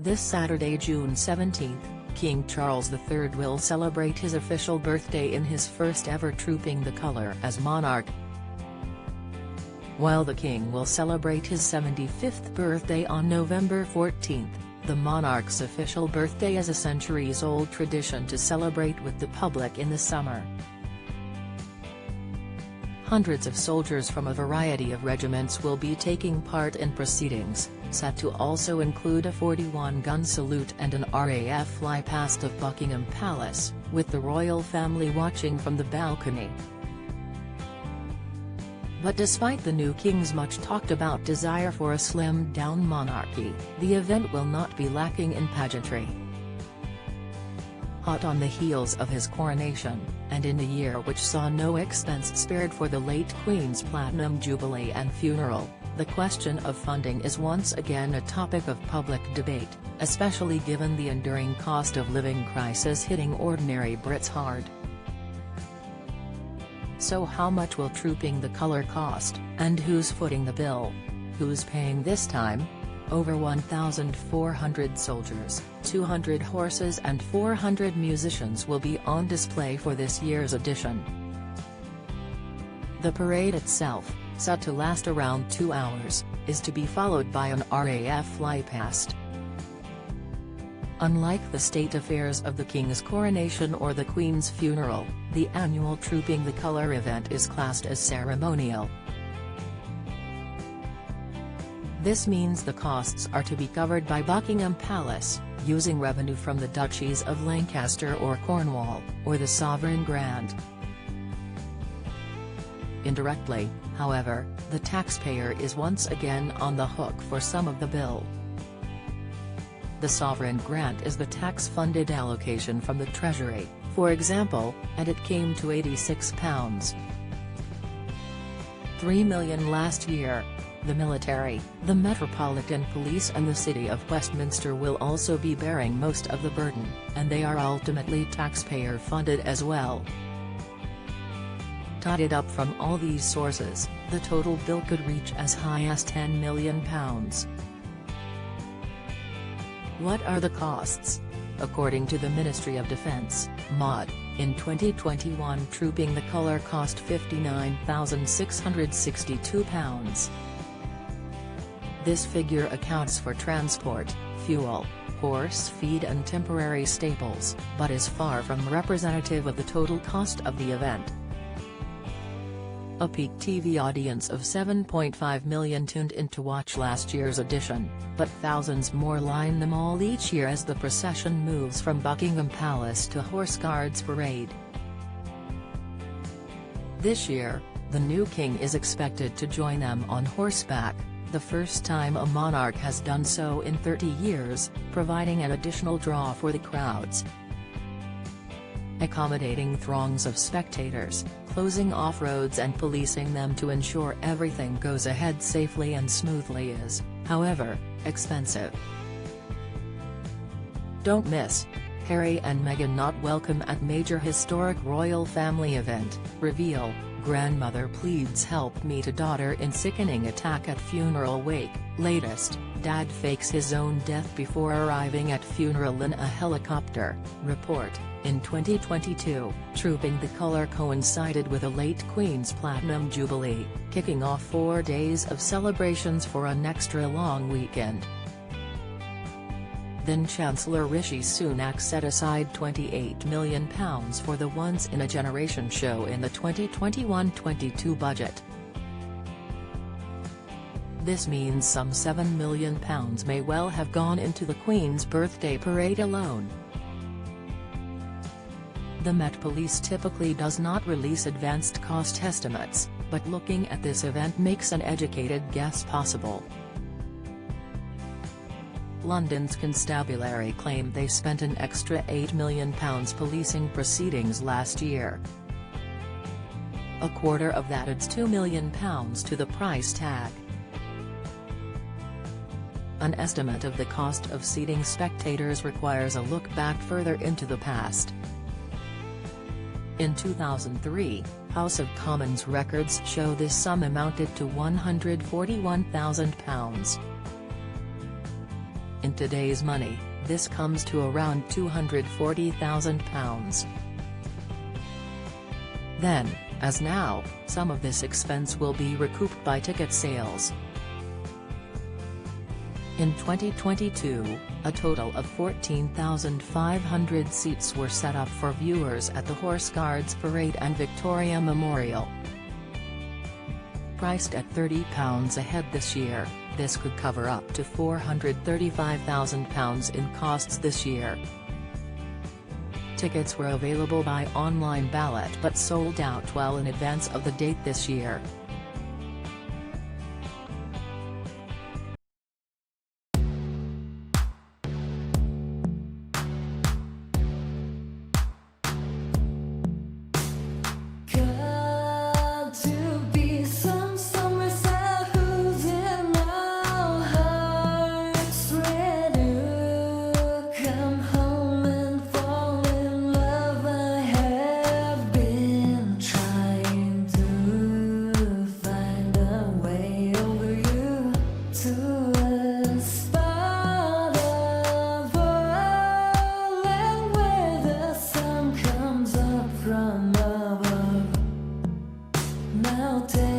This Saturday, June 17, King Charles III will celebrate his official birthday in his first ever Trooping the Colour as monarch. While the King will celebrate his 75th birthday on November 14, the monarch's official birthday is a centuries-old tradition to celebrate with the public in the summer. Hundreds of soldiers from a variety of regiments will be taking part in proceedings, set to also include a 41-gun salute and an RAF flypast of Buckingham Palace, with the royal family watching from the balcony. But despite the new king's much-talked-about desire for a slimmed-down monarchy, the event will not be lacking in pageantry. Hot on the heels of his coronation, and in a year which saw no expense spared for the late Queen's Platinum Jubilee and funeral, the question of funding is once again a topic of public debate, especially given the enduring cost of living crisis hitting ordinary Brits hard. So how much will Trooping the Colour cost, and who's footing the bill? Who's paying this time? Over 1,400 soldiers, 200 horses and 400 musicians will be on display for this year's edition. The parade itself, set to last around 2 hours, is to be followed by an RAF flypast. Unlike the state affairs of the King's coronation or the Queen's funeral, the annual Trooping the Colour event is classed as ceremonial. This means the costs are to be covered by Buckingham Palace, using revenue from the duchies of Lancaster or Cornwall, or the sovereign grant. Indirectly, however, the taxpayer is once again on the hook for some of the bill. The sovereign grant is the tax-funded allocation from the Treasury, for example, and it came to £86.3 million last year. The military, the Metropolitan Police and the City of Westminster will also be bearing most of the burden, and they are ultimately taxpayer-funded as well. Totted up from all these sources, the total bill could reach as high as £10 million. What are the costs? According to the Ministry of Defence, MOD, in 2021 Trooping the Colour cost £59,662. This figure accounts for transport, fuel, horse feed and temporary staples, but is far from representative of the total cost of the event. A peak TV audience of 7.5 million tuned in to watch last year's edition, but thousands more line them all each year as the procession moves from Buckingham Palace to Horse Guards Parade. This year, the new king is expected to join them on horseback, the first time a monarch has done so in 30 years, providing an additional draw for the crowds. Accommodating throngs of spectators, closing off roads and policing them to ensure everything goes ahead safely and smoothly is, however, expensive. Don't miss: Harry and Meghan not welcome at major historic royal family event, reveal, grandmother pleads help meet a daughter in sickening attack at funeral wake, latest, dad fakes his own death before arriving at funeral in a helicopter, report. In 2022, Trooping the Colour coincided with a late Queen's Platinum Jubilee, kicking off 4 days of celebrations for an extra long weekend. Then Chancellor Rishi Sunak set aside £28 million for the once-in-a-generation show in the 2021-22 budget. This means some £7 million may well have gone into the Queen's birthday parade alone. The Met Police typically does not release advanced cost estimates, but looking at this event makes an educated guess possible. London's constabulary claim they spent an extra £8 million policing proceedings last year. A quarter of that adds £2 million to the price tag. An estimate of the cost of seating spectators requires a look back further into the past. In 2003, House of Commons records show this sum amounted to £141,000. In today's money, this comes to around £240,000. Then, as now, some of this expense will be recouped by ticket sales. In 2022, a total of 14,500 seats were set up for viewers at the Horse Guards Parade and Victoria Memorial. Priced at £30 a head this year, this could cover up to £435,000 in costs this year. Tickets were available by online ballot but sold out well in advance of the date this year. Now take